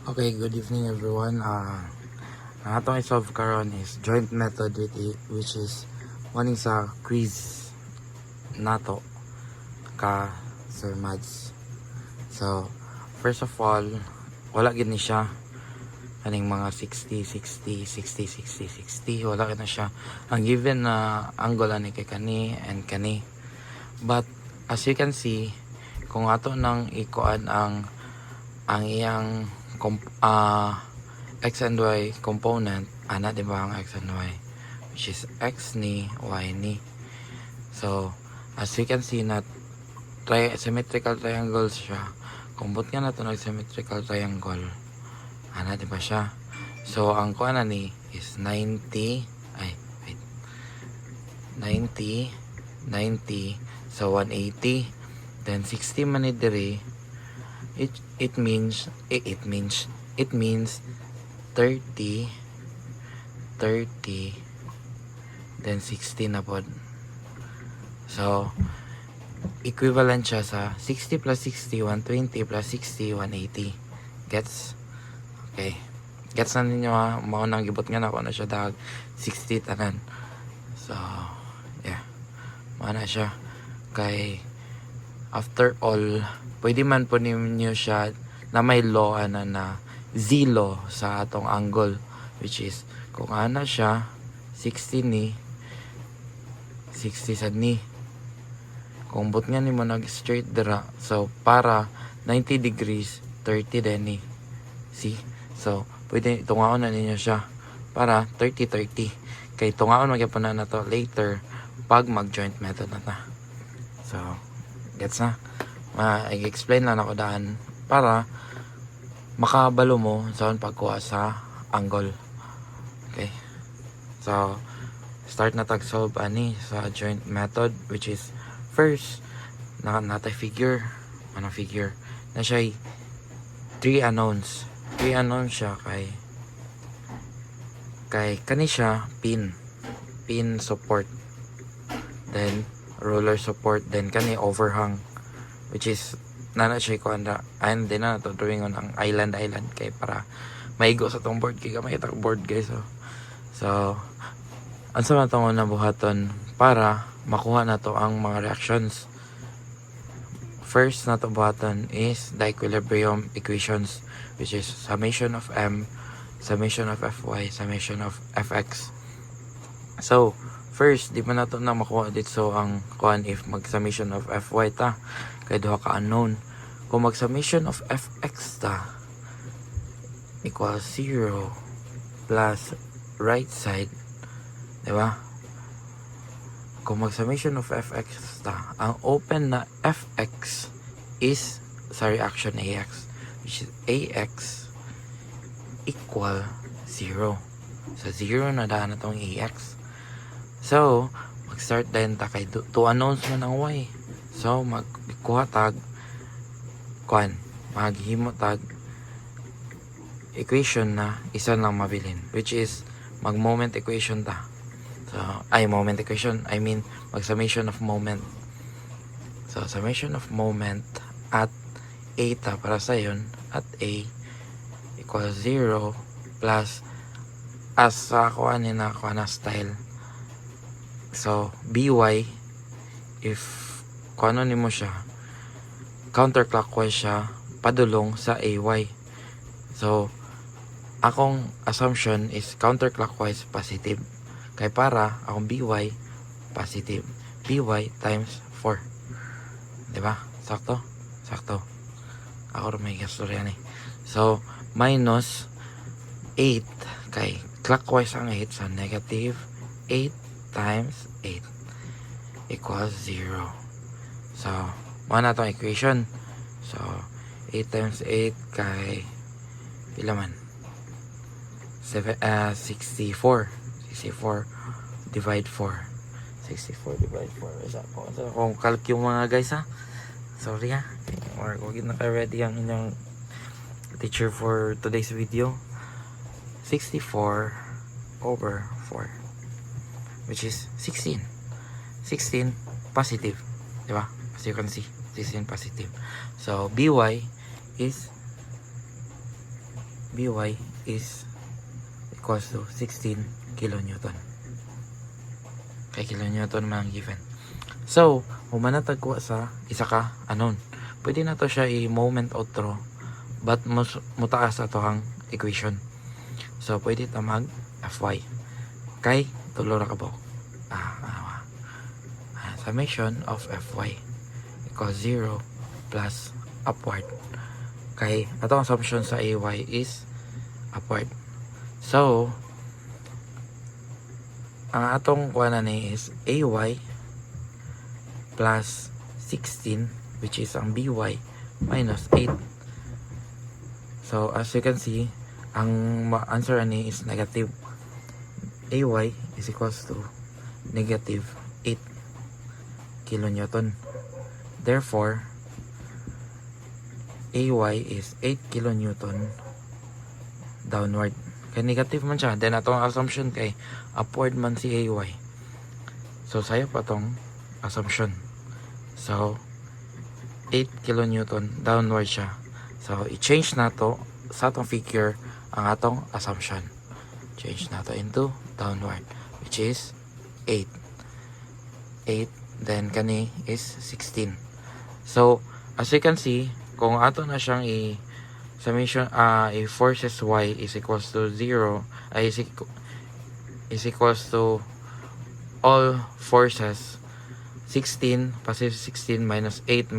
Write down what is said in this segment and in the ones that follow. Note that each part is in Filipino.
Okay, good evening everyone. Ang atong i-solve karon is joint method which is one sa quiz nato ka Sir Mads. So, first of all, wala gid ni siya kaning mga 60, 60, 60, 60, 60. Wala gid na siya. Ang given na angle ani kay kani and kani. But as you can see, kung ato nang ikuan ang iyang x and y component, ana di ba ang x and y, which is x ni, y ni. So, as you can see na symmetrical triangles siya. Kumbot nga na ito ng symmetrical triangle. Ana di ba siya? So, ang kuana ni is 90, 90, so 180, then 60 man ni diri. It means 30, then 60 na pod. So, equivalent siya sa 60 plus 60, 120 plus 60, 180. Gets? Okay. Gets na ninyo ha? Maunang gibot nga na ako na siya dahil 60 tanan. So, yeah. Mauna siya. Kay, after all, pwede man po ninyo siya na may law na zero sa atong angle, which is kung ana siya 60 ni 60 sad ni, kung but nga nimo nag straight dira, so para 90 degrees 30 din ni, see? So pwede tungaon na ninyo siya para 30-30, kay tungaon magyapon na to later pag mag joint method na ta. So gets na? I-explain lang ako daan para makabalo mo sa pagkuha sa angle. Okay. So, start na tag-solve ani sa joint method, which is first, natay figure. Anong figure? Na siya 3 unknowns. 3 unknowns siya kay kani siya pin support. Then, roller support. Then, kani overhang. Which is nana siya ko anda and din na to drawing on ang island kay para maigo sa tong board kay gamay ta board guys. So ansa man tong una buhaton para makuha na to ang mga reactions. First na to buhaton is the equilibrium equations, which is summation of m, summation of fy, summation of fx. So first, di pa nato na makuha dito ang kuan if mag summation of fy ta kay duha ka unknown. Kung mag summation of fx ta equals 0 plus right side, di ba? Kung mag summation of fx ta, ang open na fx is sa reaction ax, which is ax equal 0. So 0 na daan na tong ax. So, mag-start din ta kay 2 unknowns man ang y. So, magkuha tag maghimo tag equation na isa lang mabilin, which is mag-moment equation ta. So, moment equation, mag-summation of moment. So, summation of moment at a ta para sa yun, at a equals 0 plus as sa kuha na style. So, by, if kung ano nimo siya, counterclockwise siya, padulong sa ay. So, akong assumption is counterclockwise positive. Kay para, akong by, positive. By times 4. Diba? Sakto? Sakto. Ako rin may gastorya ni. So, minus 8, kay clockwise ang 8, so negative 8 times 8 equals 0. So, na itong equation. So, 8 times 8 kay pila man? 64. 64 divide 4. 64 divide 4. Isa po. So, kung calc yung mga guys ha. Sorry ha. Or kung hindi naka-ready ang inyong teacher for today's video. 64 over 4. Which is 16 positive, di ba? As you can see, 16 positive. So by is By is equals to 16 kilonewton. Kay kilonewton man ang given. So, humanatagwa sa isa ka unknown. Pwede na to siya i-moment outro, but mutaas ato ang equation. So, pwede ta mag Fy. Kay, tulo ra ka ba? Summation of Fy equals 0 plus upward. Kay, atong assumption sa Ay is upward. So, ang atong kuha ni is Ay plus 16, which is ang By minus 8. So, as you can see, ang answer ani is negative. Ay is equals to negative 8 kilonewton. Therefore, Ay is 8 kilonewton downward. Kaya negative man siya. Then, atong assumption kay upward man si Ay. So, sayo pa tong assumption. So, 8 kilonewton downward siya. So, i-change na to sa atong figure ang atong assumption. Change na to into downward, which is 8. 8, then kani is 16. So, as you can see, kung ato na siyang summation, forces y is equals to 0, is equals to all forces 16 positive 16 minus 8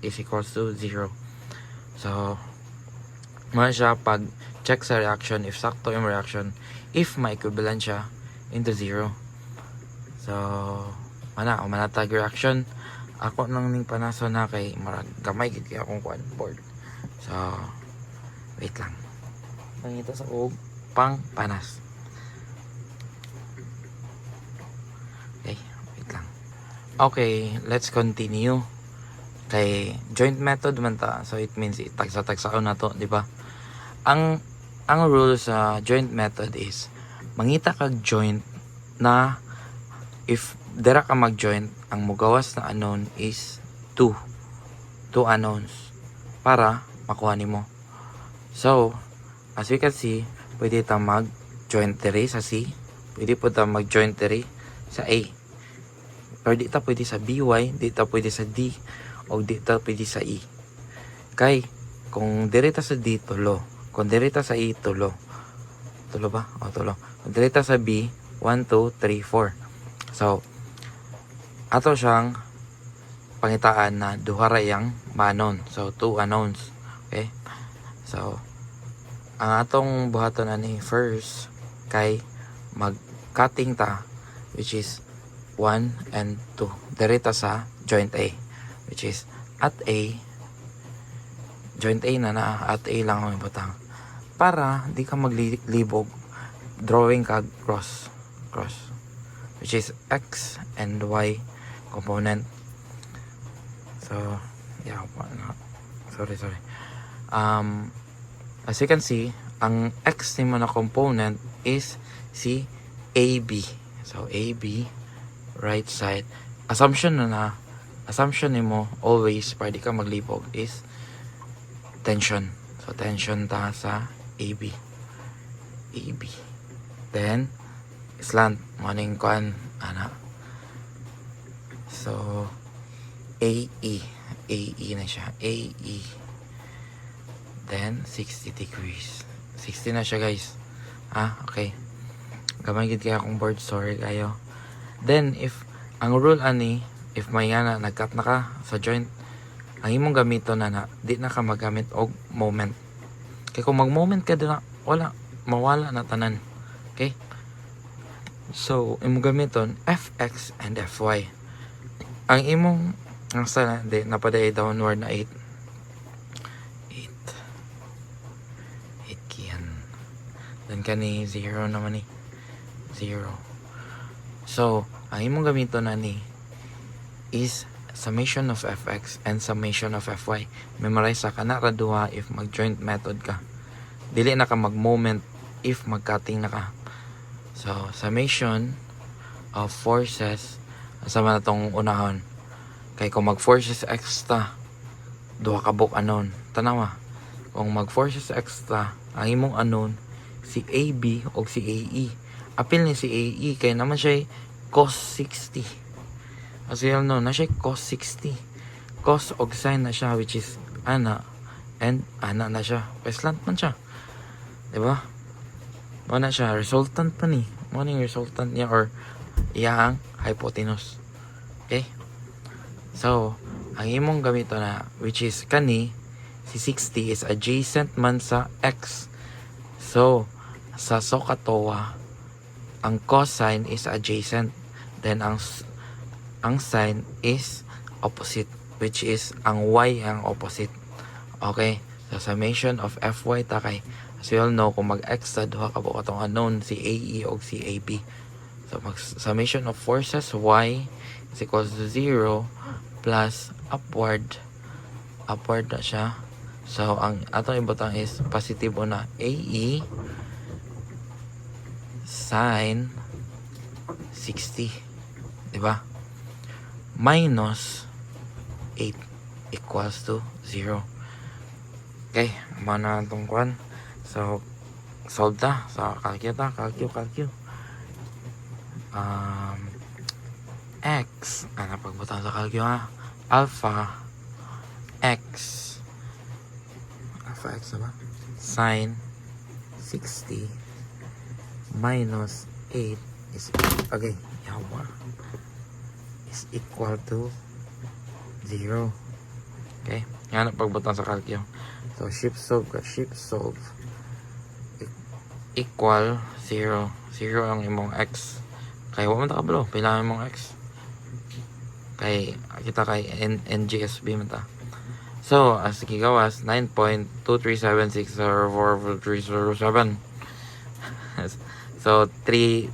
is equals to 0. So, man siya pag check sa reaction, if sakto yung reaction, if ma-equivalent siya into 0. So, manatag reaction. Ako nang ning panaso na kay marag gamay gid kay akong board. So, wait lang. Nangita sa pang panas. Okay, wait lang. Okay, let's continue. Kay joint method man ta. So, it means tagsa-tagsaon na to, di ba? Ang rule sa joint method is mangita kag joint na if dira ka mag-joint, ang mugawas na unknown is 2 unknowns para makuha nimo. So, as we can see, pwede ta mag-joint diri sa C, pwede po ta mag-joint diri sa A. Pero di ta pwede sa BY, di ta pwede sa D, o di ta pwede sa E. Kay, kung diri ta sa D, tulo. Kung diri ta sa E, tulo. Tulo ba? O, tulo. Kung diri ta sa B, 1, 2, 3, 4. So, ato siyang pangitaan na duha ra yang manon. So, 2 unknowns. Okay? So, ang atong buhaton ani first kay mag-cutting ta, which is 1 and 2. Diri ta sa joint A, which is at A, joint A na at A lang ang ibutang. Para di ka maglibog, drawing kag cross, which is X and Y component. So, yeah, sorry. As you can see, ang X nimo na component is si AB. So, AB, right side. Assumption nimo always, para di ka maglibog, is tension. So, tension ta sa AB. Then, slant. Morning kuan, ana. So, AE na siya. AE. Then, 60 degrees. 60 na siya, guys. Okay. Gamay gid kaya akong board. Sorry kayo. Then, if, ang rule ani, if may nga nag-cut na ka sa joint, ang imong gamito na di na ka magamit og moment. Kaya kung mag-moment ka na, mawala na tanan. Okay? So, imong gamiton, Fx and Fy. Ang imong, ang sana, napaday downward na 8 kiyan. Then kani 0 naman ni. 0. So, ang imong gamiton na ni is summation of Fx and summation of Fy. Memorize sa kana ra duha if mag-joint method ka. Dili na ka mag-moment if mag-cutting na ka. So, summation of forces, sama na tong unahon. Kay kung mag-forces x ta, duha ka book unknown. Tanawa. kung mag forces extra ang imong unknown si AB o si AE. Apil ni si AE kay naman siya cos 60. As you all know, na siya cos 60. Cos og sine na siya, which is ana, and ana na siya. Peslant man siya. Diba? Mo na siya, resultant pa ni. Mo na yung resultant niya or iyang hypotenuse. Okay? So, ang imong gamito na, which is kani, si 60 is adjacent man sa x. So, sa SOHCAHTOA, ang cosine is adjacent. Then, ang sine is opposite, which is ang y ang opposite. Okay? So, summation of fy takay. As you all know, kung mag-x sa duha ka buka itong unknown, si AE o si AB. So, summation of forces y is equals to 0 plus upward na siya. So, ang atong ibutang is positive una AE sine 60, diba? Minus 8 equals to 0. Okay, mana itong kwan. So, solve ta. So, calculate. X, pagbutang sa calculate ha. Alpha x diba? Sine 60 minus 8 is equal to 0. Okay, yan ang pagbutang sa calculate. So, shift solve equal 0. 0 ang imong x. Kaya wala man ta kabalo, pila ang imong x. Kay kita kay NGSB man ta. So, as gigawas 9.237644307. So, 3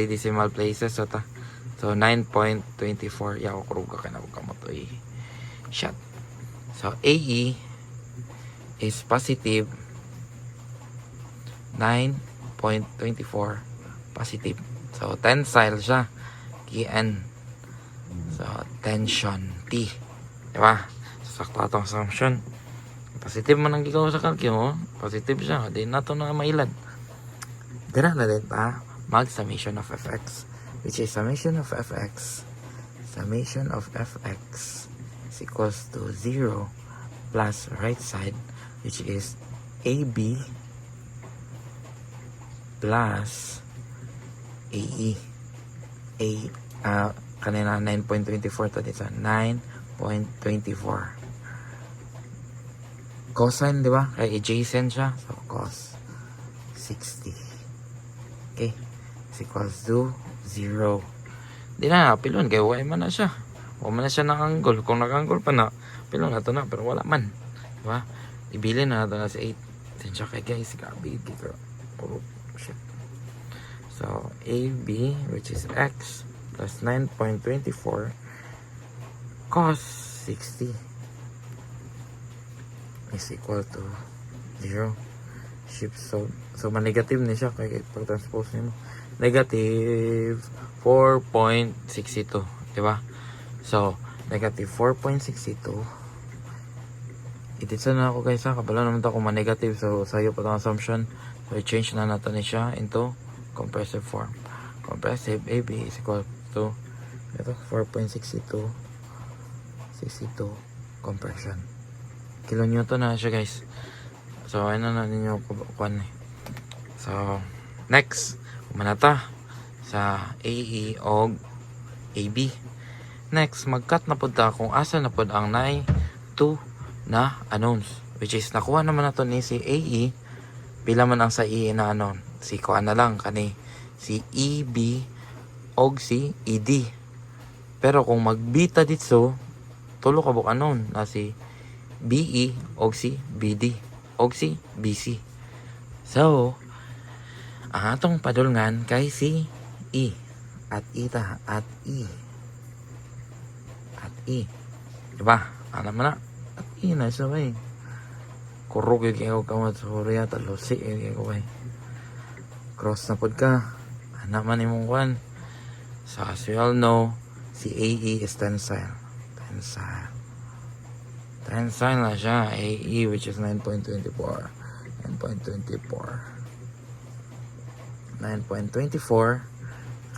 decimal places so ta. So, 9.24. Yaw krug ka na ko mo to shot. So, AE is positive 9.24 positive. So, tensile siya. Kn. So, tension T. Diba? Sakto atong assumption. Positive man ang gigawa sa calculate mo. Positive siya. Di na ito na mailad. Dira na din pa. Mag summation of fx. Which is summation of fx. Summation of fx is equals to 0 plus right side. Which is AB plus AE. Kanina 9.24 to dito. 9.24. Cosine, di ba? Kaya adjacent siya. So, cos 60. Okay. Is equals to 0. Di na, pilon. Kaya wala man na siya. Wala man na siya ng angle. Kung nag-angle pa na, pilon na ito na. Pero wala man. Di ba? Ibili na ito na sa 8. Then siya kaya guys, gabi. Oh, shit. So, AB, which is x, plus 9.24 cos 60 is equal to 0. Shift so ma-negative na siya kaya pag-transpose nimo negative 4.62, diba? So, negative 4.62. Ititsa na ako guys ha, kabala naman ito kung ma-negative. So, sayo pa itong assumption. So, i-change na natin siya into compressive form. Compressive AB is equal to ito 4.62 compression. Kilonewton na siya guys. So ano na ninyo kuan eh. So next kumanata sa AE o AB. Next magkat na pud ta kung asa na pud ang 2 na unknowns, which is nakuha naman nato ni si AE. Pila man ang sa EE na unknown, si kuan na lang kani si EB og si ED. Pero kung magbita dito, tulo ka buk unknown na si BE og si BD og si BC. So, ang atong padulngan kay si E at ita at E. At E. Diba? Ano man na? At E na siya ba eh. Kurog yung kayo kamat sa Korea. Talosi yung kayo ba eh. Cross na pod ka. Anak man imong kwan. So, as we all know, si AE is tensile. Tensile. Tensile na siya. AE, which is 9.24. 9.24.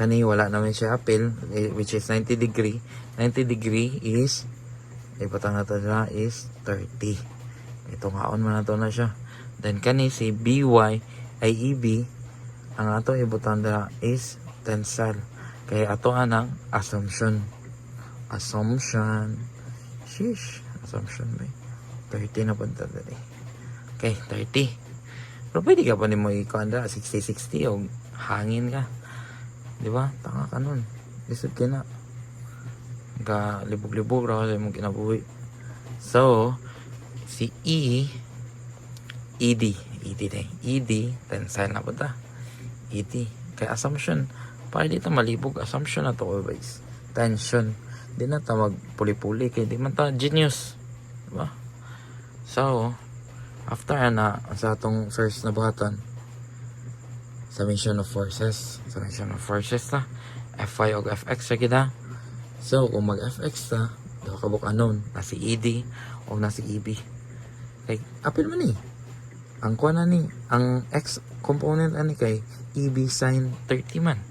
Kani, wala naman siya appeal, which is 90 degree. 90 degree is, ipatang na to siya, is 30. Ito ngaon man na to na siya. Then, kani, si BY, IEB, ang ato ibutang na is tensile. Kaya ato anang assumption. Sheesh. Assumption ba? 30 na punta dali. Okay, 30. Pero pwede ka pa ni mo i-kanda 60-60 o hangin ka. Di ba? Tanga ka nun. Lisod ka na. Libog-libog ra kasi mong kinabuhi. So, si ED, tensile na punta. ED. Kaya assumption, para dito malibog, assumption na to always. Tension. Di na ta magpuli-puli kaya di man ta genius. Diba? So, after na sa atong first na buhatan, summation of forces ta, Fy o Fx sa kita. So, kung mag-Fx ta, daw kabuk unknown, na si ED o na si EB. Kay, apil man ang kuha na ni, ang X component ani kay EB sin 30 man.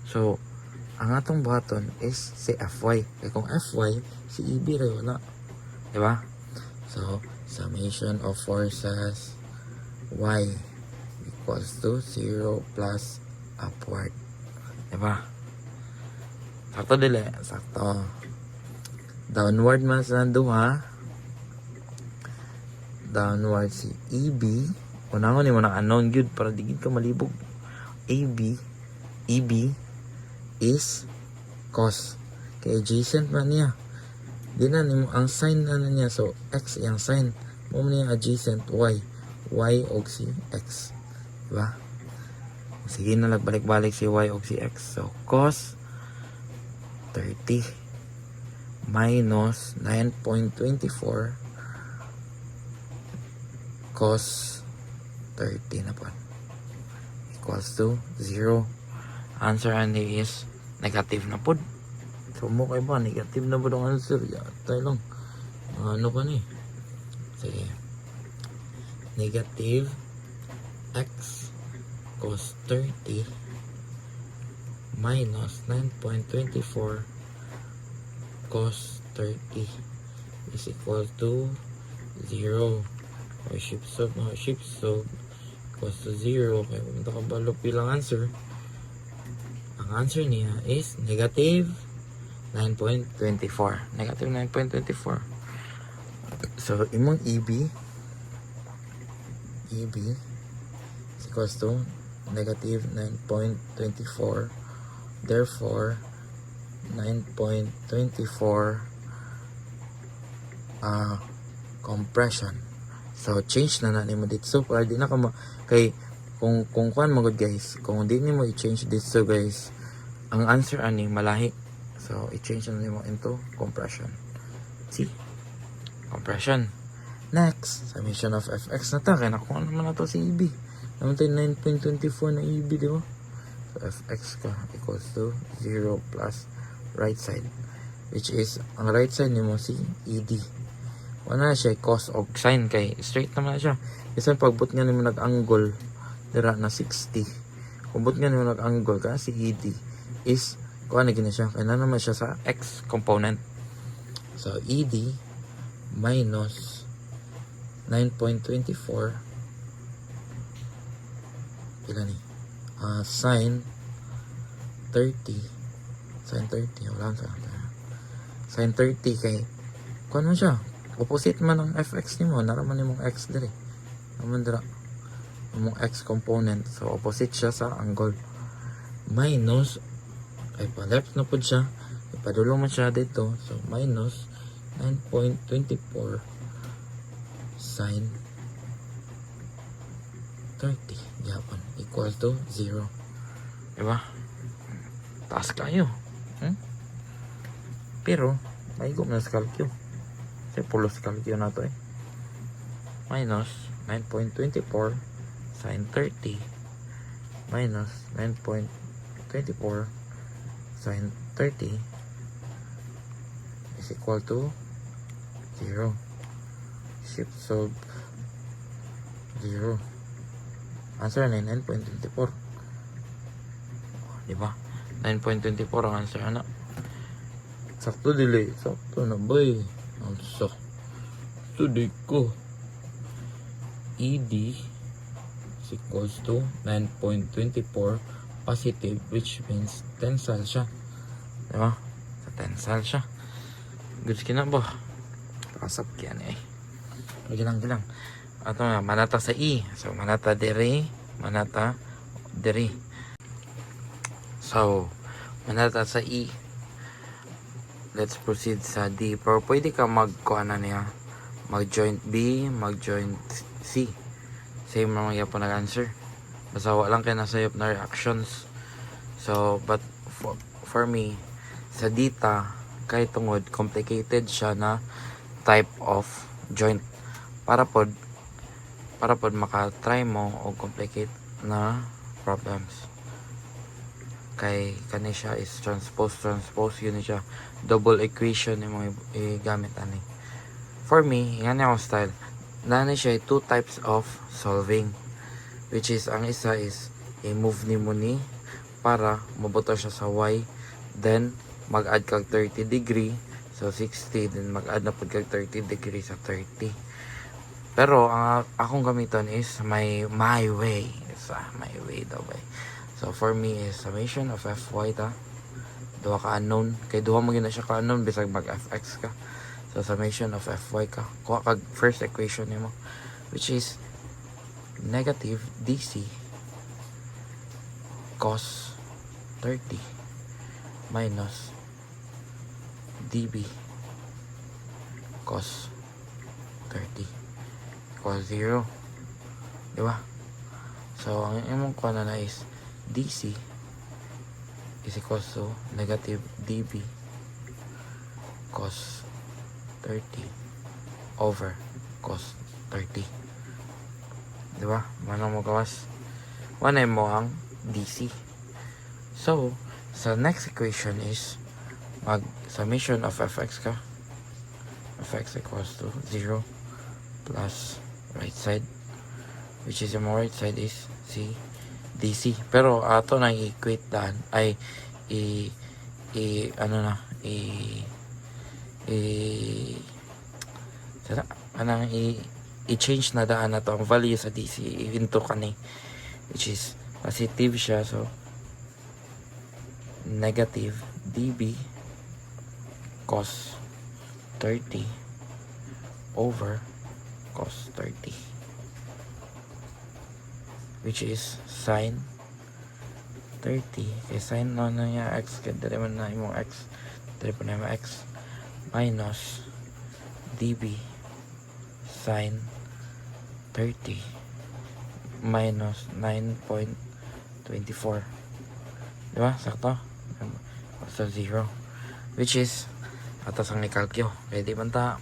So, ang atong buhaton is si Fy. Kaya kung Fy, si EB rin wala. Diba? So, summation of forces Y equals to 0 plus upward. Diba? Sakto dili. Sakto. Downward man sa duha. Downward si EB. Unangon mo na unknown good para digid ka malibog. EB is cos. Kaya adjacent man niya. Di na nimo ang sign na niya. So, X yung sign. Mo niya adjacent Y. Y og si X. Diba? Sige na nagbalik-balik si Y og si X. So, cos 30 minus 9.24 cos 30 na po. Equals to 0. Answer ani is negative na po. So, mo kayo ba? Negative na po ang answer. Tayo lang. Ano pa ni? Sige. Negative X cos 30 minus 9.24 cos 30 is equal to 0. Or shift solve equals to 0. Kaya pumunta ka ba bilang answer? Ang answer niya is negative 9.24. Negative 9.24. So, imong EB is equals to negative 9.24. Therefore, 9.24 compression. So, change na mo dito. So, para di na ka kay kung kuan mo guys, kung di mo i-change dito guys, ang answer ani malahi. So, i-change na mo into compression. See? Compression. Next, summation of Fx na ta. Kaya nakuha naman na to si EB. Naman tayo 9.24 na EB, di ba? So, Fx ka equals to 0 plus right side. Which is, ang right side ni mo si ED. Wala na siya cos og sin kay straight naman na siya. Kasi pagbut nga nimo nag-angle dira na 60. Kung but nga nimo nag-angle ka si ED is kuha na gina siya. Kaya na naman siya sa X component. So, ED minus 9.24 pila ni? Sin 30. Wala sa sin 30 kay kuha na siya. Opposite man ang Fx nimo, naraman nimong X dire. Naman dira. Imong X component. So, opposite siya sa angle. Minus, ay pa left na po siya. Ipadulong man siya dito. So, minus 9.24 sin 30. Yapon. Equal to 0. Diba? Taas kayo. Pero, may gum na sa calcio. Kasi pulos calcio na to minus 9.24 sin 30 minus 9.24 sin 30 is equal to 0. Shift solve. 0. Answer na 9.24. Diba? 9.24 ang answer, anak. Sakto dili. Sakto na ba eh. Ang sakto di ko. ED is equals to 9.24 positive, which means tensile siya. Diba? Sa tensile siya. Goods ka na ba? Kasap yan eh. Gilang. Ato nga, manata sa E. So, manata diri. Manata diri. So, manata sa E. Let's proceed sa D. Pero pwede ka mag-kuana niya. Mag-joint B, mag-joint C. Same naman yan po nag-answer. Basta wala lang kayo nasayop na reactions. So, but for me, sa dita, kahit tungod, complicated siya na type of joint. Para pod maka-try mo o complicate na problems. Kay kani siya is transpose, yun siya double equation yung mga gamit ani. For me, yan yung style. Nani siya two types of solving, which is ang isa is i-move ni mo ni para mabuto siya sa y, then mag-add kag 30 degree, so 60, then mag-add na pag kag 30 degree sa 30. Pero ang akong gamiton is my way. My way daw ba. So for me is summation of fy ta. Duha ka unknown. Kay duha mo gina siya ka unknown bisag mag fx ka. So summation of fy ka. Kuha kag first equation nimo, which is negative dc cos 30 minus db cos 30 equals 0. Diba? So, ang imong kuha na is DC is equals to negative dB cos 30 over cos 30. Diba? Manang mo gawas? Wanay mo ang DC. So, sa next equation is mag summation of fx ka. Fx equals to 0 plus right side, which is yung right side is C DC. Pero ato na i-equate daan ay i-change na daan na to ang value sa DC into kani, which is positive siya, so negative dB cos 30 over cos 30, which is sin 30 kay sin na niya x kay dali man na imong x, dali pa na imong x, minus dB sin 30 minus 9.24. Diba? Sakto? Basta 0, which is atas ang ikalkyo kaya di man ta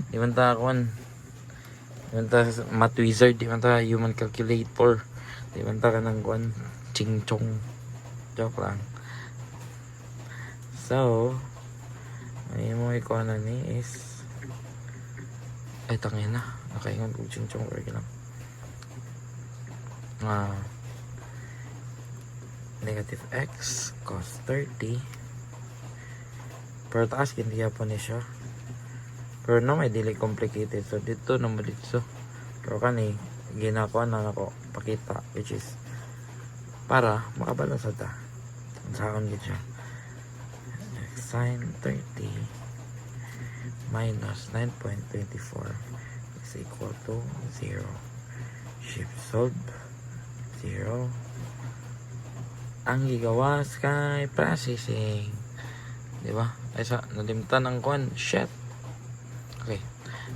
di man ta math wizard, di man ta human calculator, di man ta kanang ching chong, joke lang. So ay mo ikuha na ni is ay tangin na nakaingon kong ching chong or lang negative x cos 30, pero taas hindi po ni siya. Pero no, may dili complicated. So, dito na mo dito. Pero kani, ginagawa na ako pakita, which is para makabalance ta. Sa akin dito siya. Sin 30 minus 9.24 is equal to 0. Shift solve 0. Ang gigawas kay processing. Diba? Ay sa, nalimtan ang shit. Okay,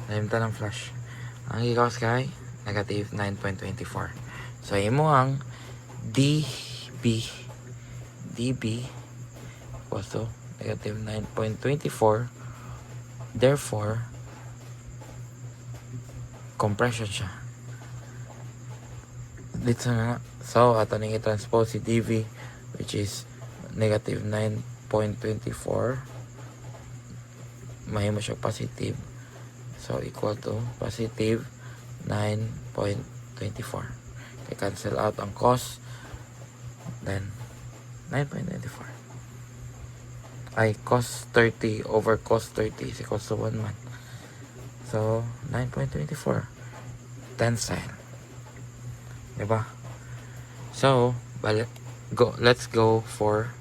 nalimtan ang flash. Ang gigawas kay negative 9.24. So, imo ang dB equals to negative 9.24. Therefore, compression siya. Dito na. So, ato nang i-transpose si dV, which is negative 9.24 mahimo siya positive. So, equal to positive 9.24. Okay, cancel out ang cos. Then, 9.24. Ay, cos 30 over cos 30 is equals to 1 man. So, 9.24. Tensile. Diba? So, let's go for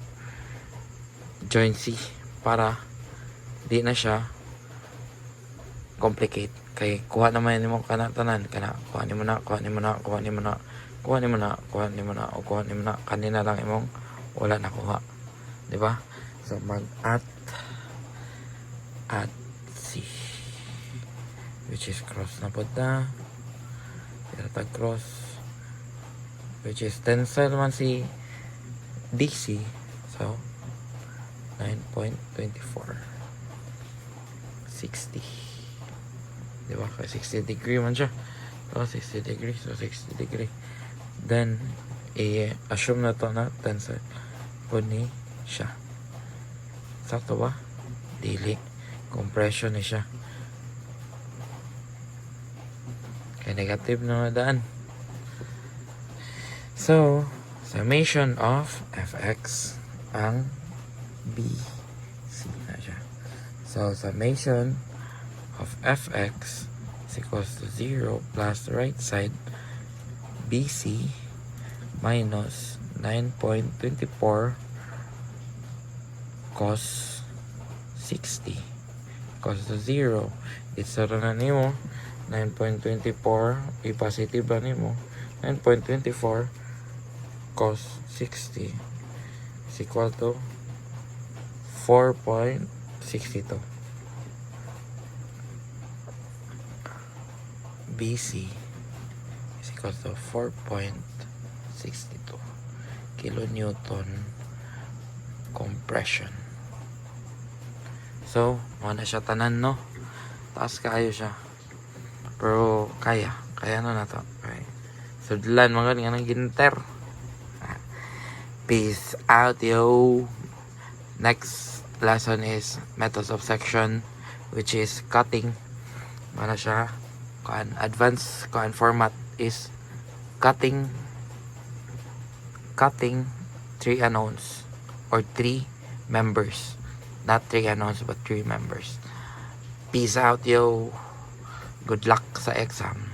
joint C para di na siya complicate. Kay kuha naman mo tanan kana kuha ni mo na kanina lang imong wala na kuha. Di ba? So mag at C, which is cross na pud na. Tag cross, which is tensile man si DC. So 9.24 60. Diba? Kaya 60 degree man siya. So, 60 degree. So, 60 degree. Then, i-assume na to na tensile po ni siya. Sakto ba? Dili. Compression ni siya. Kaya negative na daan. So, summation of fx ang BC na siya. So, summation of fx is equals to 0 plus the right side BC minus 9.24 cos 60 equals to 0. It's na nimo 9.24 i-positive ba nimo 9.24 cos 60 is equal to 4.62. BC is equal to 4.62 kilonewton compression. So, wala siya tanan, no? Taas kayo siya. Pero, kaya na to. Okay. Sudlan, mga nga ng ginter. Peace out, yo! Next lesson is methods of section, which is cutting. Wala siya. Advanced format is cutting 3 unknowns or 3 members, not 3 unknowns but 3 members. Peace out, yo. Good luck sa exam.